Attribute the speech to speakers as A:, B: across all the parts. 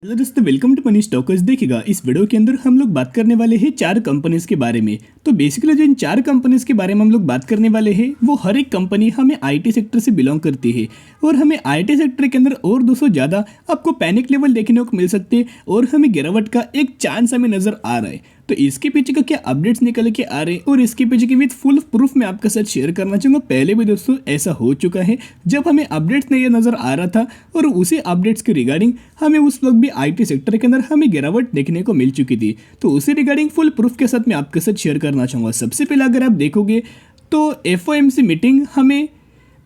A: Hello दोस्तों, welcome to money stalkers. देखिएगा, इस वीडियो के अंदर हम लोग बात करने वाले हैं चार कंपनीज के बारे में। तो बेसिकली जो इन चार कंपनीज के बारे में हम लोग बात करने वाले हैं, वो हर एक कंपनी हमें आईटी सेक्टर से बिलोंग करती है और हमें आईटी सेक्टर के अंदर और 200 ज़्यादा आपको पैनिक लेवल देखने को मिल सकते हैं और हमें गिरावट का एक चांस हमें नजर आ रहा है। तो इसके पीछे का क्या अपडेट्स निकल के आ रहे हैं और इसके पीछे की विद फुल प्रूफ मैं आपके साथ शेयर करना चाहूँगा। पहले भी दोस्तों ऐसा हो चुका है, जब हमें अपडेट्स नहीं नज़र आ रहा था और उसी अपडेट्स के रिगार्डिंग हमें उस वक्त भी आईटी सेक्टर के अंदर हमें गिरावट देखने को मिल चुकी थी। तो उसी रिगार्डिंग फुल प्रूफ के साथ मैं आपके साथ शेयर करना चाहूँगा। सबसे पहले अगर आप देखोगे तो एफओएमसी मीटिंग हमें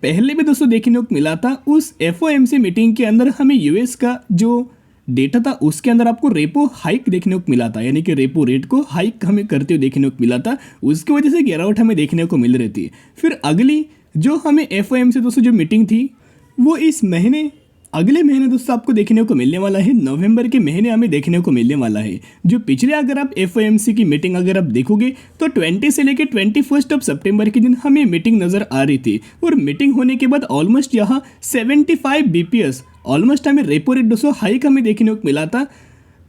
A: पहले भी दोस्तों देखने को मिला था। उस एफओएमसी मीटिंग के अंदर हमें यूएस का जो डेटा था उसके अंदर आपको रेपो हाइक देखने को मिला था, यानी कि रेपो रेट को हाइक हमें करते हुए देखने को मिला था। उसकी वजह से गिरावट हमें देखने को मिल रही थी। फिर अगली जो हमें एफओएमसी दोस्तों जो मीटिंग थी वो इस महीने अगले महीने दोस्तों आपको देखने को मिलने वाला है। नवंबर के महीने हमें देखने को मिलने वाला है। जो पिछले अगर आप एफओएमसी की मीटिंग अगर आप देखोगे तो 20 से लेकर 21 सितंबर के दिन हमें मीटिंग नज़र आ रही थी और मीटिंग होने के बाद ऑलमोस्ट यहाँ 75 बीपीएस ऑलमोस्ट हमें रेपो रेट दोस्तों हाइक हमें देखने को मिला था,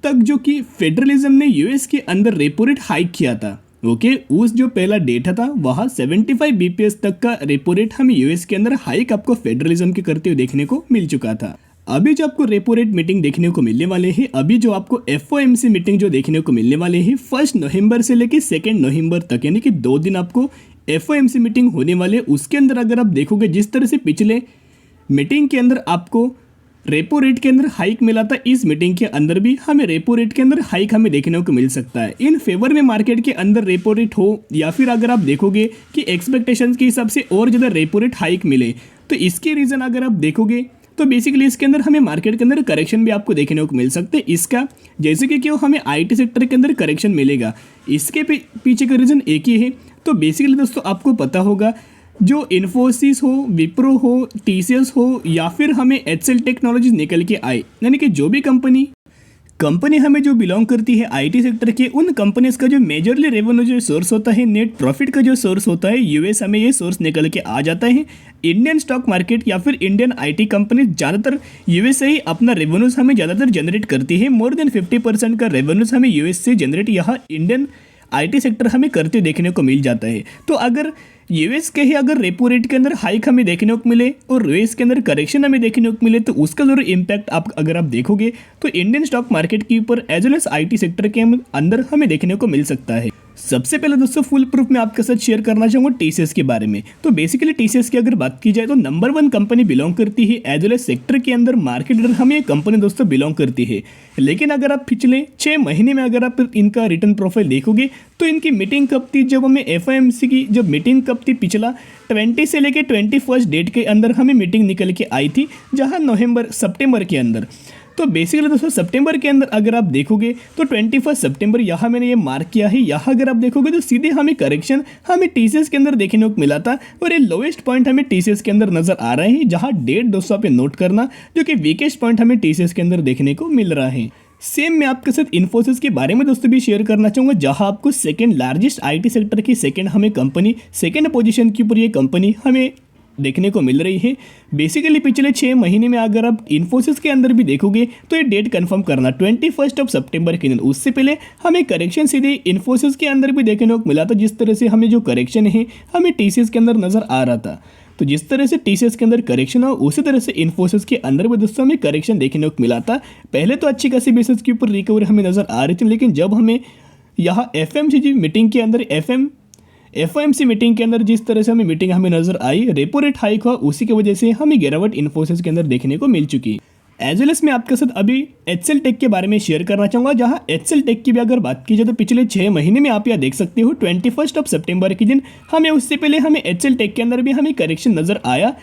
A: तक जो कि फेडरलिज्म ने यूएस के अंदर रेपो रेट हाइक किया था। ओके, उस जो पहला डेटा था वहाँ 75 बीपीएस तक का रेपो रेट हमें यूएस के अंदर हाइक आपको फेडरलिज्म के करते हुए देखने को मिल चुका था। अभी जो आपको रेपो रेट मीटिंग देखने को मिलने वाले हैं, अभी जो आपको एफओएमसी मीटिंग जो देखने को मिलने वाले हैं 1 नवंबर से लेकर 2 नवंबर तक, यानी कि 2 दिन आपको एफओएमसी मीटिंग होने वाले। उसके अंदर अगर आप देखोगे जिस तरह से पिछले मीटिंग के अंदर आपको रेपो रेट के अंदर हाइक मिला था, इस मीटिंग के अंदर भी हमें रेपो रेट के अंदर हाइक हमें देखने को मिल सकता है। इन फेवर में मार्केट के अंदर रेपो रेट हो या फिर अगर आप देखोगे कि एक्सपेक्टेशंस के हिसाब से और ज़्यादा रेपो रेट हाइक मिले, तो इसके रीज़न अगर आप देखोगे तो बेसिकली इसके अंदर हमें मार्केट के अंदर करेक्शन भी आपको देखने को मिल सकते हैं। इसका जैसे कि क्यों हमें आईटी सेक्टर के अंदर करेक्शन मिलेगा, इसके पीछे का रीज़न एक ही है। तो बेसिकली दोस्तों आपको पता होगा जो इन्फोसिस हो, विप्रो हो, टीसीएस हो या फिर हमें एचसीएल टेक्नोलॉजीज निकल के आए, यानी कि जो भी कंपनी हमें जो बिलोंग करती है आईटी सेक्टर के, उन कंपनीज का जो मेजरली रेवेन्यू जो सोर्स होता है, नेट प्रॉफिट का जो सोर्स होता है, यूएस हमें ये सोर्स निकल के आ जाता है। इंडियन स्टॉक मार्केट या फिर इंडियन आईटी कंपनी ज़्यादातर यूएस से ही अपना रेवेन्यूज हमें ज़्यादातर जनरेट करती है। मोर देन 50% का रेवेन्यूज हमें यूएस से जनरेट यहाँ इंडियन आईटी सेक्टर हमें करते देखने को मिल जाता है। तो अगर यूएस के ही अगर रेपो रेट के अंदर हाइक हमें देखने को मिले और यूएस के अंदर करेक्शन हमें देखने को मिले, तो उसका जरूर इम्पैक्ट आप अगर आप देखोगे तो इंडियन स्टॉक मार्केट के ऊपर as well as IT sector के अंदर हमें देखने को मिल सकता है। सबसे पहले दोस्तों फुल प्रूफ मैं आपके साथ शेयर करना चाहूँगा टीसीएस के बारे में। तो बेसिकली टीसीएस की अगर बात की जाए तो नंबर 1 कंपनी बिलोंग करती है एज वेल एज सेक्टर के अंदर मार्केट लीडर हमें कंपनी दोस्तों बिलोंग करती है। लेकिन अगर आप पिछले 6 महीने में अगर आप इनका रिटर्न प्रोफाइल देखोगे तो इनकी मीटिंग कब थी, जब हमें एफओएमसी की जब मीटिंग कब थी, पिछला 20 से लेकर 21 डेट के अंदर हमें मीटिंग निकल के आई थी, जहाँ सितंबर के अंदर। तो बेसिकली दोस्तों सितंबर के अंदर अगर आप देखोगे तो 21 सितंबर यहाँ मैंने ये मार्क किया है। यहाँ अगर आप देखोगे तो सीधे हमें करेक्शन हमें टीसीएस के अंदर देखने को मिला था और ये लोएस्ट पॉइंट हमें टीसीएस के अंदर नजर आ रहे हैं, जहाँ डेट दोस्तों पे नोट करना, जो कि वीकेस्ट पॉइंट हमें टीसीएस के अंदर देखने को मिल रहा है। सेम मैं आपके साथ इन्फोसिस के बारे में दोस्तों भी शेयर करना चाहूँगा, जहाँ आपको सेकेंड लार्जेस्ट आईटी सेक्टर की सेकेंड पोजीशन के ऊपर ये कंपनी हमें देखने को मिल रही है। बेसिकली पिछले 6 महीने में अगर आप इन्फोसिस के अंदर भी देखोगे तो ये डेट कंफर्म करना 21 सितंबर के दिन। उससे पहले हमें करेक्शन सीधे इन्फोसिस के अंदर भी देखने को मिला था। जिस तरह से हमें जो करेक्शन है हमें टीसीएस के अंदर नज़र आ रहा था, तो जिस तरह से टीसीएस के अंदर करेक्शन हो उसी तरह से इन्फोसिस के अंदर भी दोस्तों हमें करेक्शन देखने को मिला था। पहले तो अच्छी खासी बेसिस के ऊपर रिकवरी हमें नज़र आ रही थी, लेकिन जब हमें यहाँ एफएमसी मीटिंग के अंदर एफओएमसी मीटिंग के अंदर जिस तरह से हमें नजर आई, रेपो रेट हाइक हुआ, उसी की वजह से हमें गिरावट इन्फोसिस के अंदर देखने को मिल चुकी है। एज वेल एज मैं आपके साथ अभी एचसीएल टेक के बारे में शेयर करना चाहूँगा, जहाँ एचसीएल टेक की भी अगर बात की जाए तो पिछले 6 महीने में आप यहाँ देख सकते हो 21 सितंबर के दिन हमें उससे पहले हमें एचसीएल टेक के अंदर भी हमें करेक्शन नजर आया,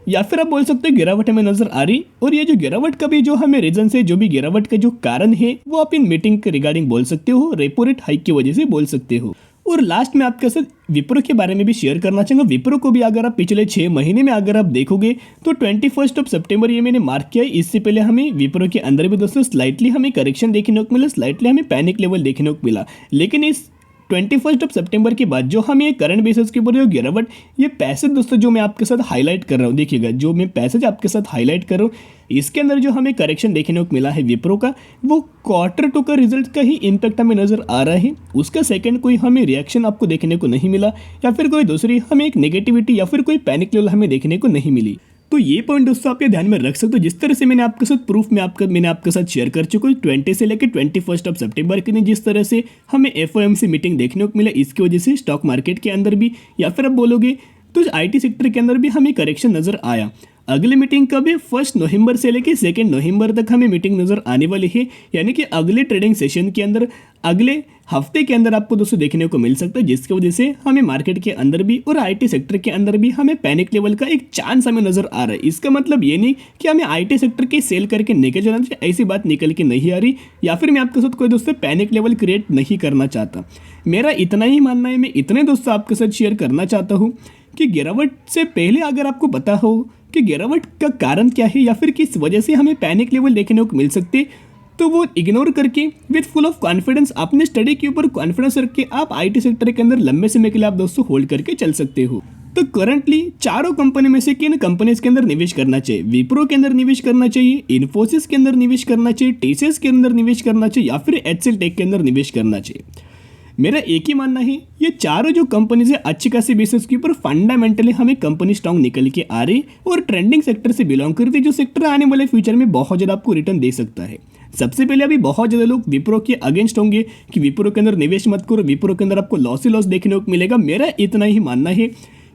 A: या फिर आप बोल सकते हो गिरावट हमें नजर आ रही। और ये जो गिरावट का भी जो हमें रीजन से, जो भी गिरावट का जो कारण है वो आप इन मीटिंग के रिगार्डिंग बोल सकते हो, रेपो रेट हाइक की वजह से बोल सकते हो। और लास्ट में आपके साथ विप्रो के बारे में भी शेयर करना चाहूँगा। विप्रो को भी अगर आप पिछले 6 महीने में अगर आप देखोगे तो 21 सितंबर ये मैंने मार्क किया है। इससे पहले हमें विप्रो के अंदर भी दोस्तों स्लाइटली हमें करेक्शन देखने को मिला, स्लाइटली हमें पैनिक लेवल देखने को मिला, लेकिन इस 21 सितंबर के बाद जो हमें करंट बेसिस के ऊपर जो गिरावट, ये पैसेज दोस्तों जो मैं आपके साथ हाईलाइट कर रहा हूँ, देखिएगा जो मैं पैसेज आपके साथ हाईलाइट कर रहा हूँ, इसके अंदर जो हमें करेक्शन देखने को मिला है विप्रो का, वो क्वार्टर 2 का रिजल्ट का ही इम्पैक्ट हमें नजर आ रहा है। उसका सेकंड कोई हमें रिएक्शन आपको देखने को नहीं मिला, या फिर कोई दूसरी हमें एक नेगेटिविटी या फिर कोई पैनिक लेवल हमें देखने को नहीं मिली। तो ये पॉइंट दोस्तों आप ये ध्यान में रख सकते हो। जिस तरह से मैंने आपके साथ प्रूफ में मैंने आपके साथ शेयर कर चुका हूँ 20 से लेकर 21 सितंबर के दिन जिस तरह से हमें FOMC मीटिंग देखने को मिला, इसकी वजह से स्टॉक मार्केट के अंदर भी, या फिर आप बोलोगे तो IT सेक्टर के अंदर भी हमें करेक्शन नजर आया। अगली मीटिंग कब है? 1 नवंबर से लेकर 2 नवंबर तक हमें मीटिंग नजर आने वाली है, यानी कि अगले ट्रेडिंग सेशन के अंदर अगले हफ्ते के अंदर आपको दोस्तों देखने को मिल सकता है, जिसकी वजह से हमें मार्केट के अंदर भी और IT सेक्टर के अंदर भी हमें पैनिक लेवल का एक चांस हमें नजर आ रहा है। इसका मतलब ये नहीं कि हमें IT सेक्टर के सेल करके निकल जाना चाहिए, ऐसी बात निकल के नहीं आ रही, या फिर मैं आपके साथ कोई दोस्तों पैनिक लेवल क्रिएट नहीं करना चाहता। मेरा इतना ही मानना है, मैं इतने दोस्तों आपके साथ शेयर करना चाहता हूँ कि गिरावट से पहले अगर आपको पता हो कि गिरावट का कारण क्या है या फिर किस वजह से हमें पैनिक लेवल देखने को मिल सकते, तो वो इग्नोर करके विद फुल ऑफ कॉन्फिडेंस अपने स्टडी के ऊपर कॉन्फिडेंस रख के आप IT सेक्टर के अंदर लंबे समय के लिए आप दोस्तों होल्ड करके चल सकते हो। तो करंटली चारों कंपनी में से किन कंपनीज के अंदर निवेश करना चाहिए? विप्रो के अंदर निवेश करना चाहिए, इन्फोसिस के अंदर निवेश करना चाहिए, TCS के अंदर निवेश करना चाहिए, या फिर HCL टेक के अंदर निवेश करना चाहिए? मेरा एक ही मानना है, ये चारों जो कंपनीज है अच्छी खासी बेसिस के ऊपर फंडामेंटली हमें कंपनी स्ट्रॉन्ग निकल के आ रही और ट्रेंडिंग सेक्टर से बिलोंग करती है, जो सेक्टर आने वाले फ्यूचर में बहुत ज़्यादा आपको रिटर्न दे सकता है। सबसे पहले अभी बहुत ज़्यादा लोग विप्रो के अगेंस्ट होंगे कि विप्रो के अंदर निवेश मत करो, विप्रो के अंदर आपको लॉस ही लॉस देखने को मिलेगा। मेरा इतना ही मानना है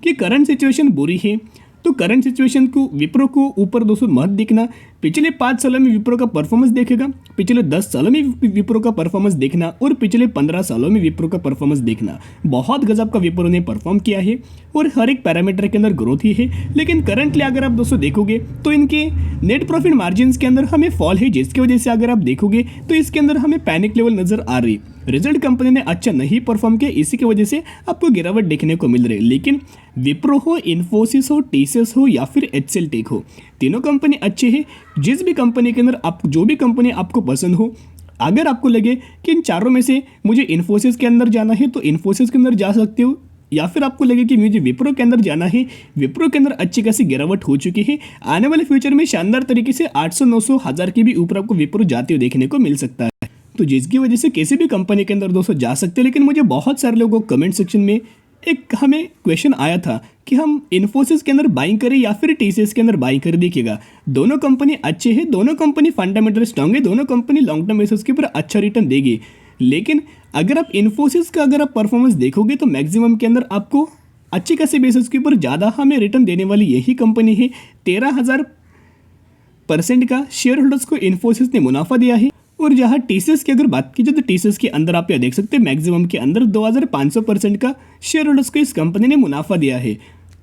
A: कि करंट सिचुएशन बुरी है, तो करंट सिचुएशन को विप्रो को ऊपर दोस्तों मत दिखना। पिछले 5 सालों में विप्रो का परफॉर्मेंस देखेगा, पिछले 10 सालों में विप्रो का परफॉर्मेंस देखना, और पिछले 15 सालों में विप्रो का परफॉर्मेंस देखना। बहुत गजब का विप्रो ने परफॉर्म किया है और हर एक पैरामीटर के अंदर ग्रोथ ही है। लेकिन करंटली अगर आप दोस्तों देखोगे तो इनके नेट प्रॉफिट मार्जिन के अंदर हमें फॉल है, जिसकी वजह से अगर आप देखोगे तो इसके अंदर हमें पैनिक लेवल नजर आ रही। रिजल्ट कंपनी ने अच्छा नहीं परफॉर्म किया, इसी की वजह से आपको गिरावट देखने को मिल रही है। लेकिन विप्रो हो, इन्फोसिस हो, TCS हो या फिर HCL टेक हो, तीनों कंपनी अच्छे हैं। जिस भी कंपनी के अंदर आप जो भी कंपनी आपको पसंद हो, अगर आपको लगे कि इन चारों में से मुझे इन्फोसिस के अंदर जाना है तो इन्फोसिस के अंदर जा सकते हो, या फिर आपको लगे कि मुझे विप्रो के अंदर जाना है, विप्रो के अंदर अच्छी खासी गिरावट हो चुकी है, आने वाले फ्यूचर में शानदार तरीके से 800, 900, 1000 के भी ऊपर आपको विप्रो जाते हुए देखने को मिल सकता है। तो जिसकी वजह से किसी भी कंपनी के अंदर दोस्तों जा सकते हैं। लेकिन मुझे बहुत सारे लोगों को कमेंट सेक्शन में एक हमें क्वेश्चन आया था कि हम इन्फोसिस के अंदर बाइंग करें या फिर TCS के अंदर बाइंग करें। देखिएगा दोनों कंपनी अच्छे हैं, दोनों कंपनी फंडामेंटल स्ट्रांग है, दोनों कंपनी लॉन्ग टर्म बेसिस के ऊपर अच्छा रिटर्न देगी। लेकिन अगर आप इन्फोसिस का अगर आप परफॉर्मेंस देखोगे तो मैक्सिमम के अंदर आपको अच्छी खासी बेसिस के ऊपर ज़्यादा हमें रिटर्न देने वाली यही कंपनी है। 13,000% का शेयर होल्डर्स को इन्फोसिस ने मुनाफा दिया है। और जहाँ TCS की अगर बात की जाए तो TCS के अंदर आप देख सकते हैं मैक्सिमम के अंदर 2500% का शेयर होल्डर्स को इस कंपनी ने मुनाफा दिया है।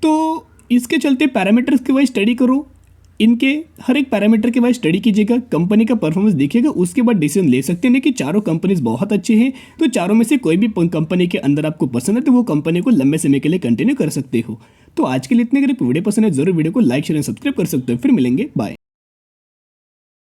A: तो इसके चलते पैरामीटर्स के वाइज स्टडी करो, इनके हर एक पैरामीटर के वाइज स्टडी कीजिएगा, कंपनी का परफॉर्मेंस देखिएगा, उसके बाद डिसीजन ले सकते हैं कि चारों कंपनीज बहुत अच्छे हैं। तो चारों में से कोई भी कंपनी के अंदर आपको पसंद है तो वो कंपनी को लंबे समय के लिए कंटिन्यू कर सकते हो। तो आज के लिए इतने, अगर वीडियो पसंद है जरूर वीडियो को लाइक शेयर एंड सब्सक्राइब कर सकते हो। फिर मिलेंगे, बाय।